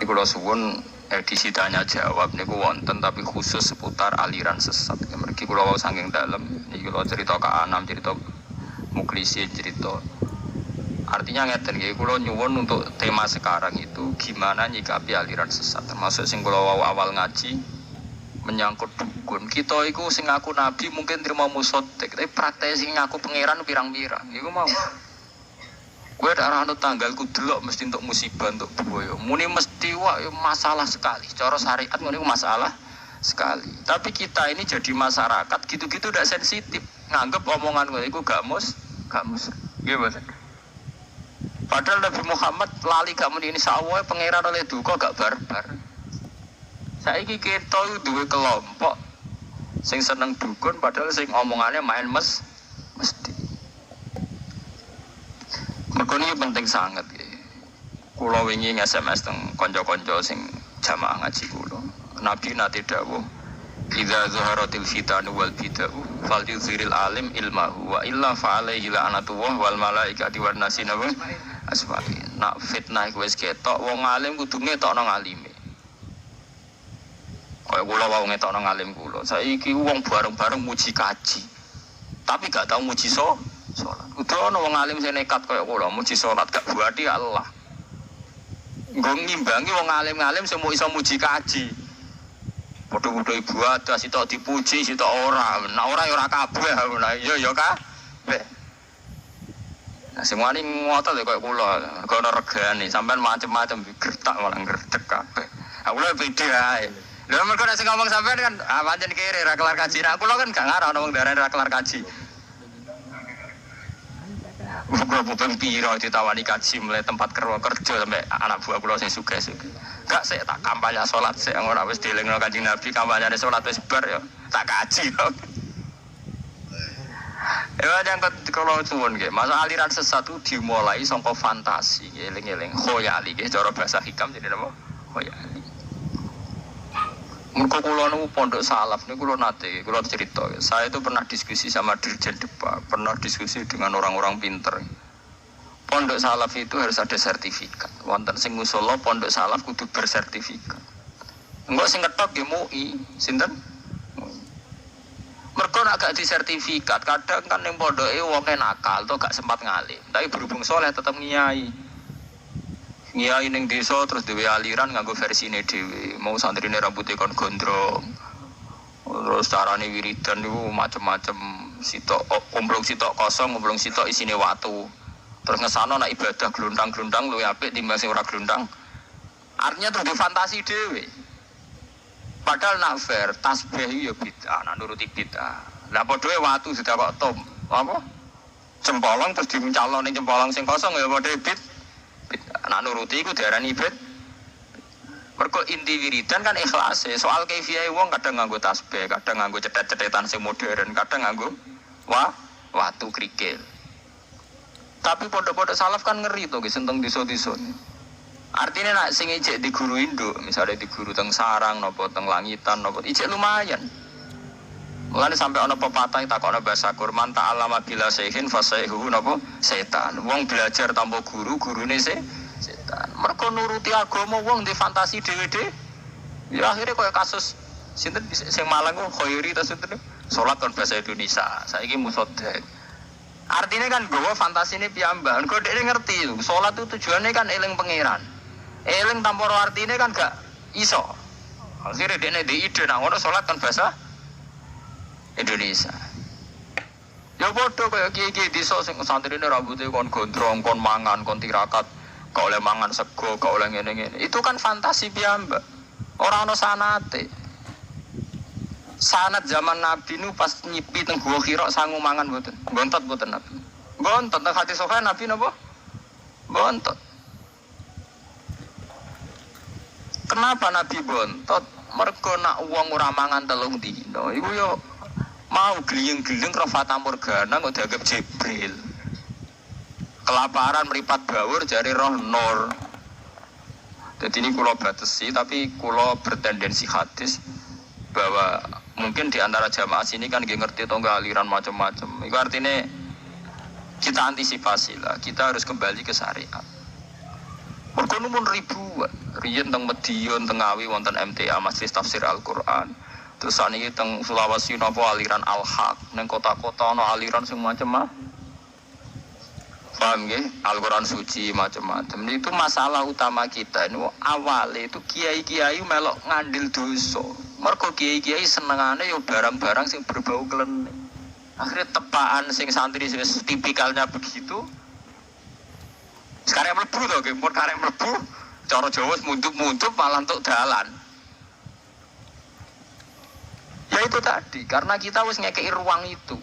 Kula suwun edisi tanya jawab niku wonten tapi khusus seputar aliran sesat. Mergi kula wau saking dalem iki kula cerita Kak Anam, cerita Muklisin, cerita. Artinya ngeten nggih kula nyuwun untuk tema sekarang itu gimana nyikapi aliran sesat. Termasuk sing kula wau awal ngaji menyangkut dukun. Kita iku sing ngaku nabi mungkin terima musotek, tapi praktek sing ngaku pangeran pirang-pirang. Iku mau gue darah anut tanggalku delok mesti untuk musibah untuk boyo. Muni mesti wah masalah sekali. Cara syariat muni masalah sekali. Tapi kita ini jadi masyarakat gitu-gitu udah sensitif. Nganggep omongan gue itu gak mus. Gimana? Padahal Nabi Muhammad lali gak muni ini sawah pangeran oleh duka gak barbar. Saiki kita duwe kelompok sing seneng dukun padahal sing omongannya main mesti. Mergo ini penting sangat nggih. Kula wingi SMS teng kanca-kanca sing jamaah ngaji kula. Nabi nate dawuh, "Idza zaharatil fitanu wal bid'u falyuzhiril alim ilmahu wa illa fa alaihi la'natullah wal malaikati wan nasi asfali." Nak fitnah iku wis ketok, wong alim kudu ngetokno ngalime. Kaya kula wau ngetokno ngalim kula. Saiki wong bareng-bareng muji kaji. Tapi gak tau muji salat. Udah ana wong alim sing nekat kaya kula muji salat gak buati Allah. Nggo ngimbangi wong alim-alim sing iso muji kaji. Padha-padha ibadah sitok dipuji sitok ora. Nek ora ya ora kabeh. Nah iya ya kabeh. Nah sing wani ngotot kaya kula, kok ana regane sampean macem-macem gertak malah ngredeg kabeh. Aku lho beda ae. Lha mergo nek sing ngomong sampean kan pancen kere ra kelar kaji. Nek kula kan gak ngarah ana wong darane ra kelar kaji. Kula pun piro ditawani kaji mulai tempat kerja sampai anak buah kula sing sugih-sugih. Gak sik tak kampanye salat sik ora wis dielingno Kanjeng Nabi kampanyane salat wis bar ya tak kaji. Ya yang kalau suwun nggih, masa aliran sesat itu dimulai saka fantasi, eling-eling khoyali nggih cara bahasa hikam jadi apa? Khoyali. Mergo kula niku pondok salaf niku kula nate, kula cerita. Saya itu pernah diskusi sama Dirjen Depa, pernah diskusi dengan orang-orang pinter. Pondok salaf itu harus ada sertifikat. Wonten sing musala pondok salaf kudu bersertifikat. Engko sing ketok nggih MUI, sinten? Mergo nek gak disertifikat, kadang kan ning pondoke wong nakal to gak sempat ngalim, tapi berhubung soleh tetep ngiyai. Ngiyai ning desa terus dhewe aliran nganggo versine dhewe. Mau santrine rambute kon gondrong. Terus carane wiridan niku macem-macem, sitok omblong sitok kosong, omblong sitok isine watu. Terus ngesano nek ibadah glundang-glundang luwih apik timbang sing ora glundang. Artinya terus fantasi dhewe. Padahal nak fair, tasbih ya bid'ah, nak nuruti bid'ah. Lah padha watu sudah kok tom. Apa? Cempolong terus dimencalon ning cempolong sing kosong ya padha bid'ah. Nak nuruti iku diarani bid. Mergo inti wiridan kan ikhlas. Soal kaifiyahe wong kadang nganggo tasbih, kadang nganggo cetet-cetetan sing modern, kadang nganggo watu krikil. Tapi pondok-pondok salaf kan ngeri to guys tentang desa-desa. Artinya nak sing ijek di guru induk, misalnya di guru teng sarang napa teng langitan napa ijek lumayan. Mulane sampai ana pepatah takokno bahasa Quran ta'allama bila sayhin fasayhu napa setan. Wong belajar tanpa guru, gurune setan. Mergo nuruti agama wong di fantasi dhewe-dhewe. Ya akhirnya koyo kasus sinten sing Malang ku Khairi ta sinten salat kon bahasa Indonesia. Saiki musodek. Artinya kan gowo fantasine piyambak. Engko dhek ngerti salat itu tujuannya kan eling pangeran. Eling tanpa artine kan gak iso. Akhirnya dhekne di ide nang ngono salat kon bahasa Indonesia. Ya padha kaya kiye-kiye desa sing santrine rambute kon gondrong, kon mangan, kon tirakat, gak oleh mangan sego, gak oleh ngene-ngene. Itu kan fantasi piyambak. Ora ana sanate. Sanat zaman Nabi nu pas nyipi teng Gua Hira sangu mangan mboten. Bontot mboten Nabi. Bontot teng hati Sofyan Nabi napa? Bontot. Kenapa Nabi bontot? Mergo nak wong ora mangan 3 dina. Iku yo mau gliyeng-gliyeng ro fata morgana kok dianggap Jibril. Kelaparan meripat bawur jari roh nur. Jadi ini kula batesi tapi kula bertendensi hadis bahwa mungkin di antara jamaah sini kan ngerti atau enggak aliran macam-macam. Itu artinya kita antisipasi lah, kita harus kembali ke syariat. Mergo numun ribuan. Riyen teng Medion, teng Ngawi wonten MTA Masjid Tafsir Al-Qur'an. Terus saniki teng Sulawesi napa aliran Al-Haq, ning kota-kota ana aliran sing macam-macam. Paham nggih? Al-Qur'an suci macam-macam. Itu masalah utama kita. Ini awalnya itu kiai-kiai melok ngandil dosa. Mergo kiai-kiai senengane yo barang-barang sing berbau klenik. Akhirnya tepaan sing santri sing tipikalnya begitu. Sekarang mlebu to, nggih, mun karek mlebu, cara Jawa mundup-mundup malah entuk dalan. Ya itu tadi, karena kita wis ngekei ruang itu.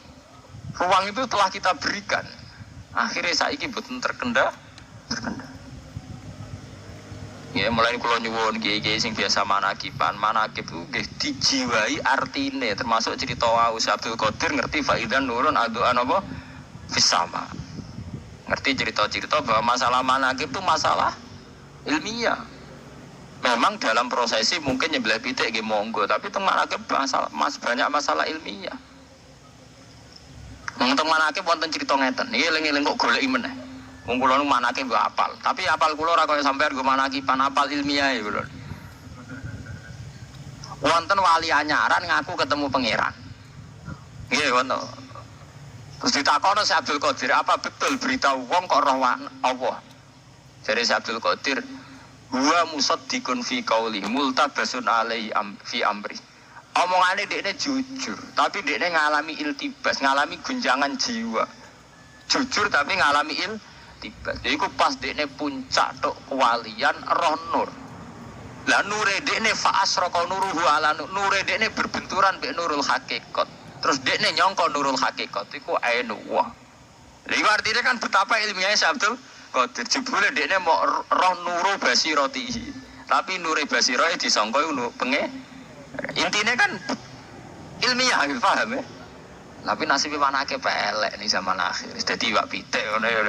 Ruang itu telah kita berikan. Akhirnya saiki mboten terkendali. Ya mulai kula nyuwun kiai-kiai sing biasa manakiban, manakib itu nggih dijiwai artine, termasuk cerita Aus Abdul Qadir ngerti faidan nurun aduan apa fisama. Ngerti cerita-cerita bahwa masalah manakib itu masalah ilmiah. Memang dalam prosesi mungkin nyebelah pitik nggih monggo, tapi teng manakib banyak masalah ilmiah. Wong teng manakib wonten cerita ngeten. Niki eling-eling kok goleki meneh. Wong kula nu manakib yo apal, tapi apal kula ora kaya sampean go manakiban apal ilmiah ya kula. Wonten wali anyaran ngaku ketemu pangeran. Nggih wonten. Terus ditakono si Abdul Qadir, apa betul berita wong kok roh Allah? Jadi si Abdul Qadir, huwa musaddiqun fi qauli multabasun alaihi fi amri. Omongane dekne jujur, tapi dekne ngalami iltibas, ngalami gunjangan jiwa. Jujur tapi ngalami iltibas. Iku pas dekne puncak tok kewalian roh nur. Lah nure dekne fa asraqa nuruhu ala nure dekne berbenturan mbek nurul hakikat. Terus dekne nyongko nurul hakikat iku ainu wa. Lha artine kan betapa ilmiahnya si Abdul Qadir jebule dekne mau roh nuru basiratihi. Tapi nure basirahe disangka iku penge. Intine kan ilmiah gitu paham ya. Tapi nasibnya manake pelek nih zaman akhir. Dadi wak pitik ngono ya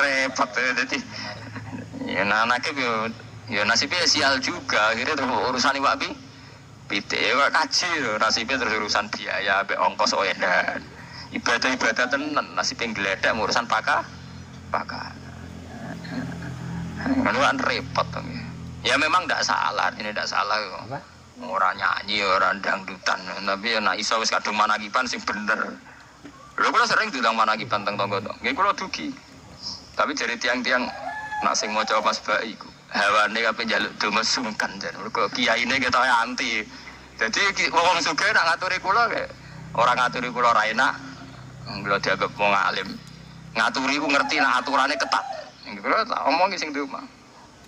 repot dadi. Ya anake ya nasibnya sial juga akhirnya urusan wak pitik ya kaji nasibnya terus urusan biaya ambek ongkos oendan. Ibadah-ibadah tenan nasibnya gledek urusan pakar. Kan repot to. Ya memang ndak salah, ini ndak salah kok. Orang nyanyi, orang dangdutan, tapi nek iso wis kadung manakiban sing bener. Lho kula sering diulang manakiban teng tangga to. Nggih kula dugi. Tapi dari tiang-tiang nak sing maca pas bae iku, hawane kabeh njaluk donga sungkan jan. Mergo kiyaine ketok anti. Dadi wong sugih nak ngaturi kula kaya ora ngaturi kula ra enak. Kula dianggap wong alim. Ngaturi ku ngerti nak aturane ketat. Nggih kula tak omongi sing di omah.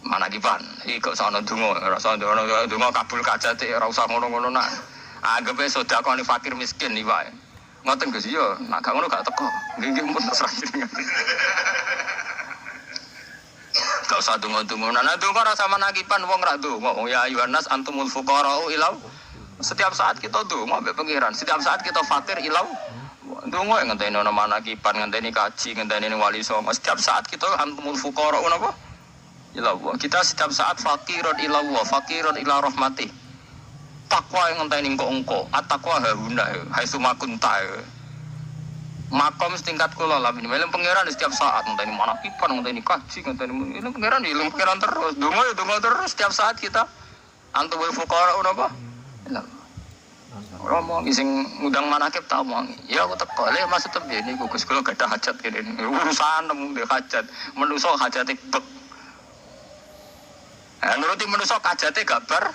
Manakiban, iki kok sono donga, ora sono donga kabul kajate ora usah ngono-ngono nak. Anggepe sedekah ni fakir miskin iki wae. Ngoten Gus yo, nak gak ngono gak teko. Nggih mun terserah jenengan. Gak usah donga-donga. Nah donga ora sama manakiban wong ra donga. Ya ayuhanas antumul fuqara'u ilau. Setiap saat kita donga mbek pangeran, setiap saat kita fakir ilau. Donga ngenteni ana manakiban, ngenteni kaji, ngenteni wali songo. Setiap saat kita antumul fuqara'u napa? Ilallah. Kita setiap saat fakirun ilallah, fakirun ila rahmati. Takwa yang ngenteni engko-engko, at-taqwa hauna, haitsu makunta. Makom setingkat kula lah minimal pangeran setiap saat ngenteni manakiban, ngenteni kaji, ngenteni ini pangeran ilmu pangeran terus. Donga terus setiap saat kita antumul fuqara napa? Ilallah. Romo sing ngundang manakib tak omong. Ya aku teko le maksud piye niku Gus kula gadah hajat kene. Urusan nemu hajat, menungso hajate bek. Nuruti manusia hajatnya gak bar.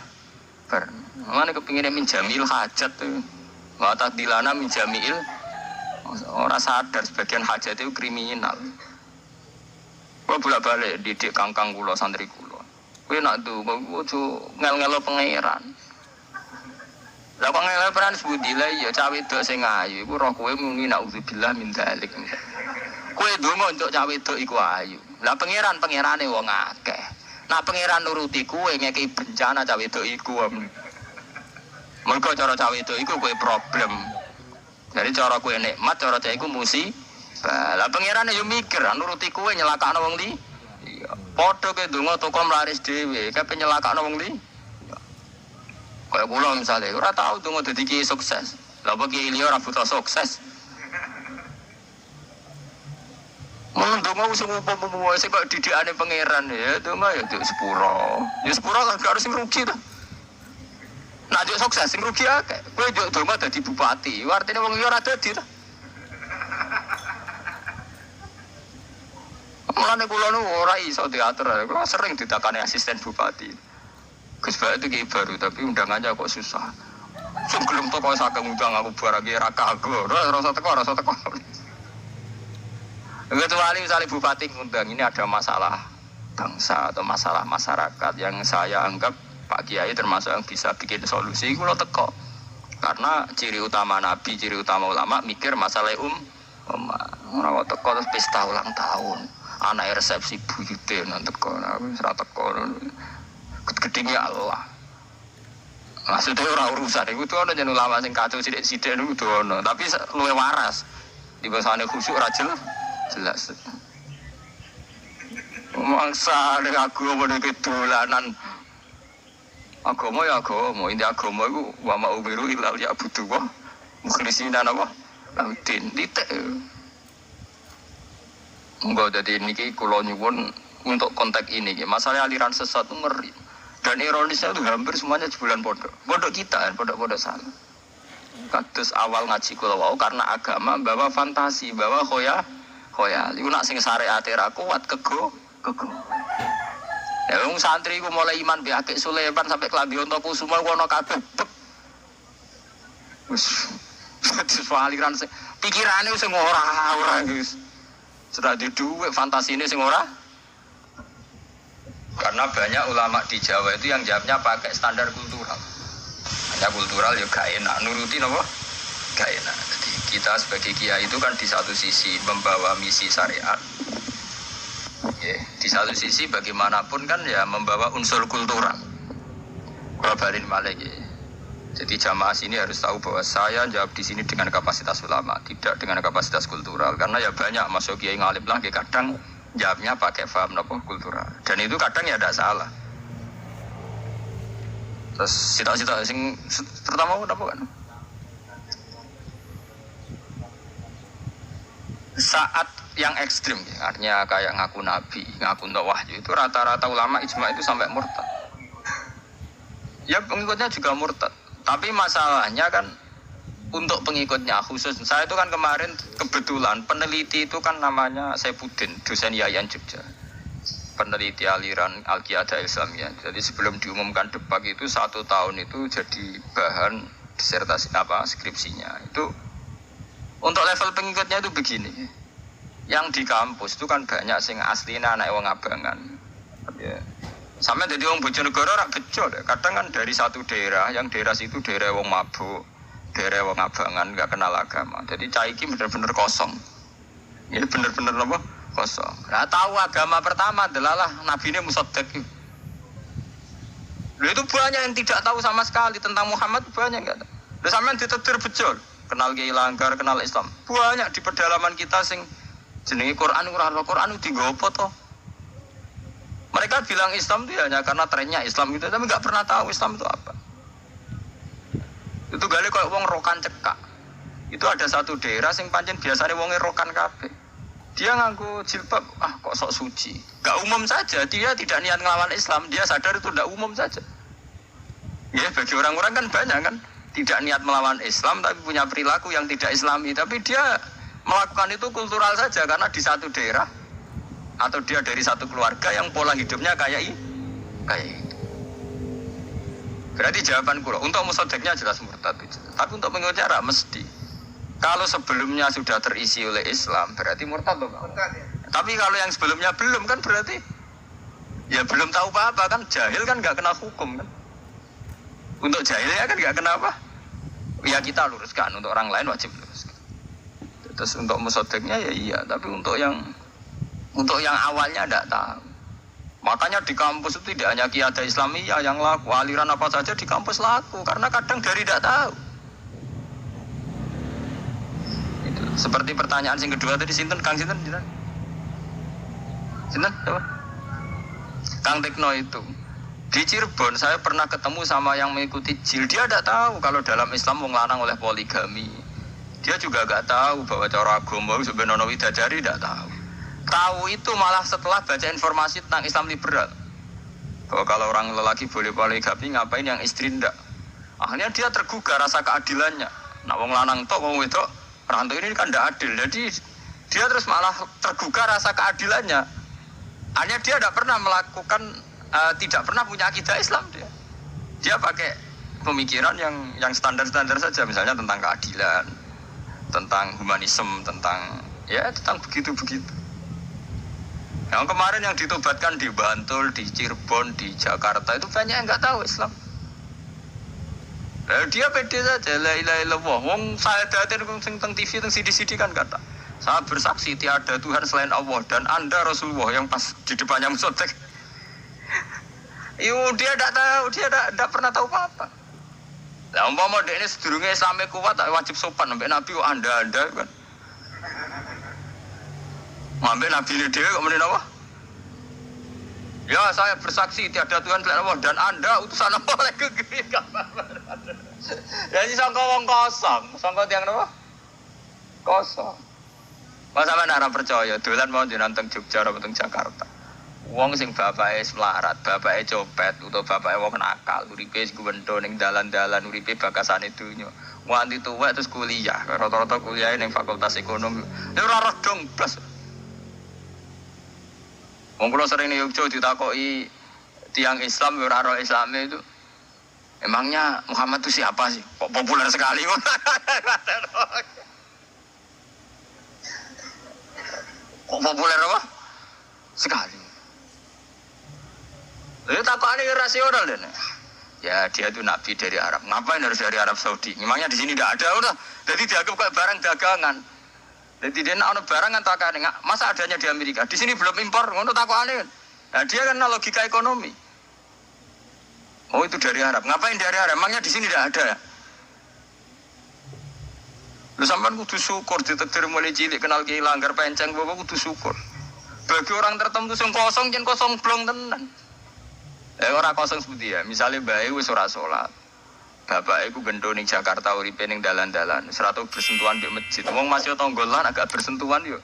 Mana kepinginnya minjamil hajat tuh. Wata dilana minjamil. Orang sadar sebagian hajat itu kriminal. Gua bolak-balik didik kangkang kula santri kula. Kowe nak tuh, gua tuh ngel-ngelo pangeran. Lah kok ngel pangeran sebudile ya cawe wedok sing ayu. Iku roh kowe muni naudzubillah min dzalik. Kowe ndonga untuk cawe wedok iku ayu. Lah pangerane wong akeh. Nah pangeran nuruti kuwe ngekei bencana cawe wedok iku. Mergo cara cawe wedok iku kowe problem. Jadi cara kowe nikmat, cara cah iku musibah. Lah pangerane yo mikir nuruti kuwe nyelakakno wong li. Iya. Padha kowe ndonga toko mlaris dhewe, kae nyelakakno wong li. Kaya kula misale ora tau ndonga dadi kiai sukses. Lah apa kiai liya ora butuh sukses. Mendung donga sing umum-umum sing kok didikane pangeran ya donga ya nduk sepuro. Ya sepuro kan gak harus sing rugi to. Nah, nduk sukses sing rugi akeh. Kowe nduk donga dadi bupati, artine wong liya ora dadi to. Mulane kula nu ora iso diatur, kula sering ditakani asisten bupati. Gus Bae itu kayak baru tapi undangannya kok susah. Sing gelem teko saking undang aku barang ki ra kagok, ora rasa teko. Kecuali misalnya bupati ngundang ini ada masalah bangsa atau masalah masyarakat yang saya anggap Pak Kiai termasuk yang bisa bikin solusi, kula teko. Karena ciri utama Nabi, ciri utama ulama mikir masalah ora teko terus pesta ulang tahun. Anak resepsi buyute nang teko, wis ra teko. Gedenya Allah. Maksudnya orang urusan itu ada jeneng ulama sing kacau sidik-sidik itu ono, tapi luwe waras. Di bahasane khusyuk ra jelas. Mangsa nek agama nek dolanan. Agama ya agama, inti agama iku wa ma umiru illa ya butuh wa mukhlisina napa? Lautin titik. Enggak jadi niki kula nyuwun untuk konteks ini, masalah aliran sesat itu ngeri. Dan ironisnya itu hampir semuanya jebolan pondok kita kan, pondok sana. Kados awal ngaji kula wau karena agama bawa fantasi, bawa khoyal. Iku nak sing syariate ra kuat kego. Ya wong santri ku mulai iman be akeh Sulaiman sampai klambi unta kusuma ono kabeh. Wis aliran pikirane sing ora wis. Sudah di duwe fantasine sing ora. Karena banyak ulama di Jawa itu yang jawabnya pakai standar kultural. Hanya kultural ya gak enak, nurutin apa? Gak enak. Jadi kita sebagai kiai itu kan di satu sisi membawa misi syariat. Ya, di satu sisi bagaimanapun kan ya membawa unsur kultural. Kalau balik lagi. Jadi jamaah sini harus tahu bahwa saya jawab di sini dengan kapasitas ulama, tidak dengan kapasitas kultural. Karena ya banyak masuk kiai ngalim lagi kadang jawabnya pakai faham nopo kultural dan itu kadang ya tidak salah. Terus cita-cita sing terutama apa kan? Saat yang ekstrim, artinya kayak ngaku nabi, ngaku wahyu itu rata-rata ulama ijma itu sampai murtad. Ya pengikutnya juga murtad. Tapi masalahnya kan untuk pengikutnya khusus, saya itu kan kemarin kebetulan peneliti itu kan namanya Saifuddin, dosen Yayan Jogja, peneliti aliran Al-Qiyadah Islamiyah. Jadi sebelum diumumkan debat itu 1 tahun itu jadi bahan disertasi skripsinya. Itu untuk level pengikutnya itu begini. Yang di kampus itu kan banyak sing aslinya anak wong abangan. Ya. Sampai jadi wong Bojonegoro ora bejo. Kadang kan dari satu daerah, yang daerah situ daerah wong mabuk. Daerah wong abangan nggak kenal agama, jadi caiki benar-benar kosong. Ini benar-benar apa? Kosong. Nah tahu agama pertama adalah Nabi ini Musaddiq. Itu banyak yang tidak tahu sama sekali tentang Muhammad, banyak nggak tahu. Lalu sampean ditetir betul, kenal Kiai Langgar, kenal Islam. Banyak di pedalaman kita sing jenenge Quran itu digopo toh. Mereka bilang Islam itu hanya karena trennya Islam itu, tapi nggak pernah tahu Islam itu apa. Itu gale kok wong rokan cekak. Itu ada satu daerah sing pancen biasane wonge rokan kabeh. Dia nganggo jilbab, kok sok suci. Gak umum saja, dia tidak niat ngelawan Islam, dia sadar itu tidak umum saja. Ya, bagi orang-orang kan banyak kan tidak niat melawan Islam tapi punya perilaku yang tidak Islami, tapi dia melakukan itu kultural saja karena di satu daerah atau dia dari satu keluarga yang pola hidupnya kayak ini. Berarti jawaban kula untuk musaddiqnya jelas murtad itu. Tapi untuk pengikutnya mesti. Kalau sebelumnya sudah terisi oleh Islam berarti murtad loh. Murtad, ya. Tapi kalau yang sebelumnya belum kan berarti ya belum tahu apa-apa kan, jahil kan nggak kena hukum kan. Untuk jahilnya kan nggak kena apa? Ya kita luruskan, untuk orang lain wajib luruskan. Terus untuk musaddiqnya ya iya, tapi untuk yang awalnya tidak tahu. Makanya di kampus itu tidak hanya Qiyadah Islamiyah yang laku, aliran apa saja di kampus laku, karena kadang dari tidak tahu. Itu. Seperti pertanyaan yang kedua tadi, sinten Kang sinten? Sinten? Kang Tekno itu. Di Cirebon saya pernah ketemu sama yang mengikuti JIL, dia tidak tahu kalau dalam Islam melarang oleh poligami. Dia juga tidak tahu bahwa cara agama sebenarnya widadari, tidak tahu. Tahu itu malah setelah baca informasi tentang Islam liberal. Bahwa kalau orang lelaki boleh poligami, ngapain yang istri ndak? Akhirnya dia tergugah rasa keadilannya. Nah, wong lanang tok, wong wedok, rantau ini kan ndak adil. Jadi dia terus malah tergugah rasa keadilannya. Hanya dia tidak pernah melakukan, tidak pernah punya akidah Islam dia. Dia pakai pemikiran yang standar-standar saja, misalnya tentang keadilan, tentang humanisme, tentang begitu-begitu. Yang kemarin yang ditobatkan di Bantul, di Cirebon, di Jakarta itu banyak yang nggak tahu Islam. Dia pede saja, la ilaha illallah. Wong saya datin teng TV, teng CD kan kata. Saya bersaksi tiada Tuhan selain Allah dan Anda Rasulullah yang pas di depannya musotek. Dia tidak tahu, dia tidak pernah tahu apa-apa. Lah umpama dia ini sedurunge Islam kuat, wajib sopan sampai Nabi Anda kan. Sampai Nabi ini dewe kok mending apa? Ya saya bersaksi tiada Tuhan selain Allah dan Anda utusan Allah lagi. Jadi sangka wong kosong, sangka tiang apa? Kosong. Masa mana orang percaya dolan mau jeneng teng Jogja atau teng Jakarta. Wong sing bapake melarat, bapake copet utawa bapake wong nakal, uripe guwendho ning dalan-dalan, uripe bakasane donya. Nganti tuwek terus kuliah, rata-rata kuliah ning Fakultas Ekonomi. Ya ora dong blas. Wong kula sering ning Yogyakarta ditakoki tiang Islam ora ora Islame itu. Emangnya Muhammad itu siapa sih? Kok populer sekali? Kok populer apa? Sekali. Itu takokane rasional deh. Ya dia itu nabi dari Arab. Ngapain harus dari Arab Saudi? Memangnya di sini tidak ada udah. Jadi dianggap kayak barang dagangan. Jadi dia nak barang kan takane. Masa adanya di Amerika? Di sini belum impor. Ngono takokane. Nah dia kan logika ekonomi. Oh itu dari Arab. Ngapain dari Arab? Memangnya di sini tidak ada. Lu sampean kudu syukur ditakdir mulai cilik kenal Ki Langgar Penceng bapak kudu syukur. Bagi orang tertentu sing kosong jen kosong blong tenan. Ora kosong seperti ya. Misalnya bayi wis ora salat. Bapak iku gendho ning Jakarta uripe ning dalan-dalan, seratu bersentuhan mbek masjid. Wong masih tonggolan agak bersentuhan yo.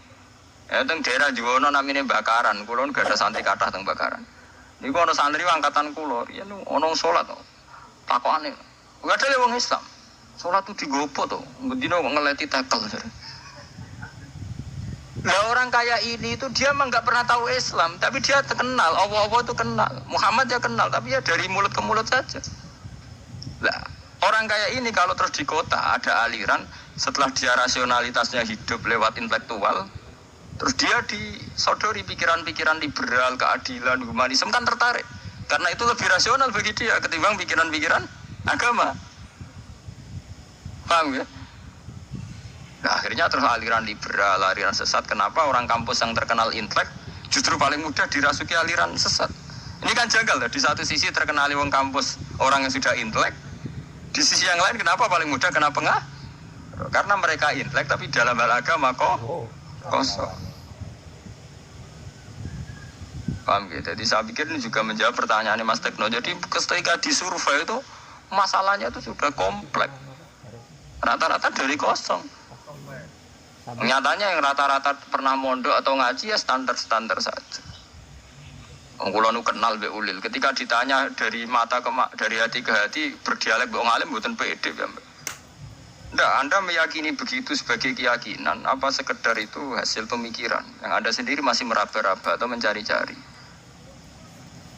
Teng daerah Juwono namine Bakaran, kula gak ada santri kathah teng Bakaran. Niku ana santri angkatan kula, yen ana salat to. Takokane. Gak ada wong Islam. Salat itu digopo to, ngendino kok ngeleti tekel. Nah orang kaya ini itu dia memang nggak pernah tahu Islam, tapi dia terkenal, Allah itu kenal, Muhammad ya kenal, tapi ya dari mulut ke mulut saja. Nah orang kaya ini kalau terus di kota ada aliran, setelah dia rasionalitasnya hidup lewat intelektual, terus dia disodori pikiran-pikiran liberal, keadilan, humanisme kan tertarik, karena itu lebih rasional bagi dia ketimbang pikiran-pikiran agama. Paham ya? Nah, akhirnya terus aliran liberal, aliran sesat. Kenapa orang kampus yang terkenal intelek justru paling mudah dirasuki aliran sesat? Ini kan janggal ya. Di satu sisi terkenal wong kampus orang yang sudah intelek, di sisi yang lain kenapa paling mudah kena pengaruh? Karena mereka intelek tapi dalam hal agama kosong. Paham gitu? Jadi saya pikir ini juga menjawab pertanyaan Mas Tekno. Jadi ketika disurvei itu masalahnya itu sudah kompleks. Rata-rata dari kosong. Nyatanya yang rata-rata pernah mondok atau ngaji ya standar-standar saja. Kula nu kenal mbek Ulil, ketika ditanya dari mata ke dari hati ke hati berdialek mbek ngalim mboten pede ya Mbak. Ndak, Anda meyakini begitu sebagai keyakinan apa sekedar itu hasil pemikiran yang Anda sendiri masih meraba-raba atau mencari-cari.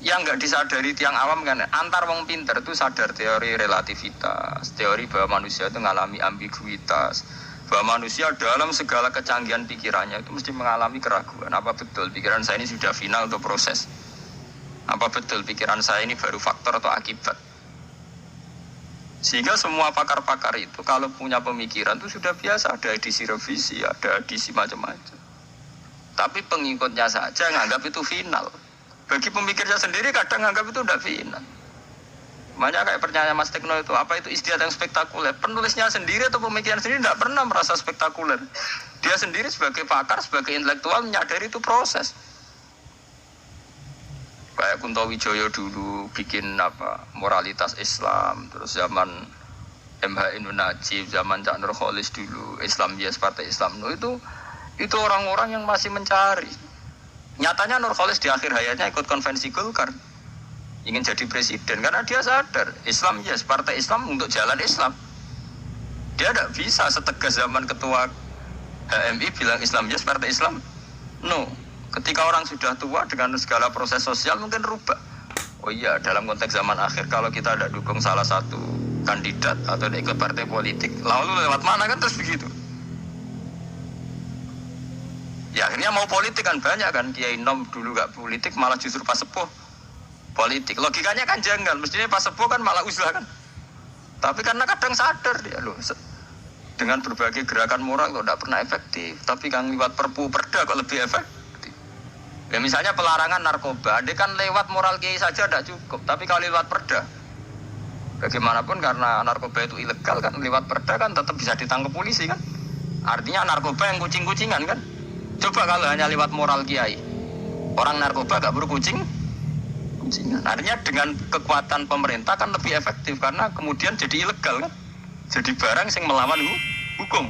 Yang enggak disadari tiang awam kan antar wong pinter itu sadar teori relativitas, teori bahwa manusia itu mengalami ambiguitas. Bahwa manusia dalam segala kecanggihan pikirannya itu mesti mengalami keraguan. Apa betul pikiran saya ini sudah final untuk proses? Apa betul pikiran saya ini baru faktor atau akibat? Sehingga semua pakar-pakar itu kalau punya pemikiran itu sudah biasa. Ada edisi revisi, ada edisi macam-macam. Tapi pengikutnya saja nganggap itu final. Bagi pemikirnya sendiri kadang nganggap itu tidak final. Makanya kayak pertanyaan Mas Tekno itu, apa itu istiadat yang spektakuler? Penulisnya sendiri atau pemikiran sendiri tidak pernah merasa spektakuler. Dia sendiri sebagai pakar, sebagai intelektual menyadari itu proses. Kayak Kunto Wijoyo dulu bikin moralitas Islam, terus zaman MH Ibnu Najib, zaman Cak Nur Kholis dulu, Islam Yes Partai Islam. Itu orang-orang yang masih mencari. Nyatanya Nurcholish di akhir hayatnya ikut konvensi Golkar, ingin jadi presiden karena dia sadar Islam yes, partai Islam untuk jalan Islam. Dia tidak bisa setegas zaman ketua HMI bilang Islam yes, partai Islam no. Ketika orang sudah tua dengan segala proses sosial mungkin rubah. Oh iya, dalam konteks zaman akhir kalau kita tidak dukung salah satu kandidat atau tidak ikut partai politik, lalu lewat mana kan terus begitu. Ya akhirnya mau politik kan banyak kan, Kiai Nom dulu gak politik malah justru pas sepuh politik. Logikanya kan janggal, mestinya pas sepuh kan malah uzlah kan. Tapi karena kadang sadar dia loh, dengan berbagai gerakan moral kok tidak pernah efektif. Tapi kan lewat perpu perda kok lebih efektif. Ya misalnya pelarangan narkoba, dia kan lewat moral kiai saja tidak cukup. Tapi kalau lewat perda, bagaimanapun karena narkoba itu ilegal kan, lewat perda kan tetap bisa ditangkap polisi kan. Artinya narkoba yang kucing-kucingan kan. Coba kalau hanya lewat moral kiai, orang narkoba gak berkucing. Artinya dengan kekuatan pemerintah kan lebih efektif karena kemudian jadi ilegal kan, jadi barang yang melawan hukum.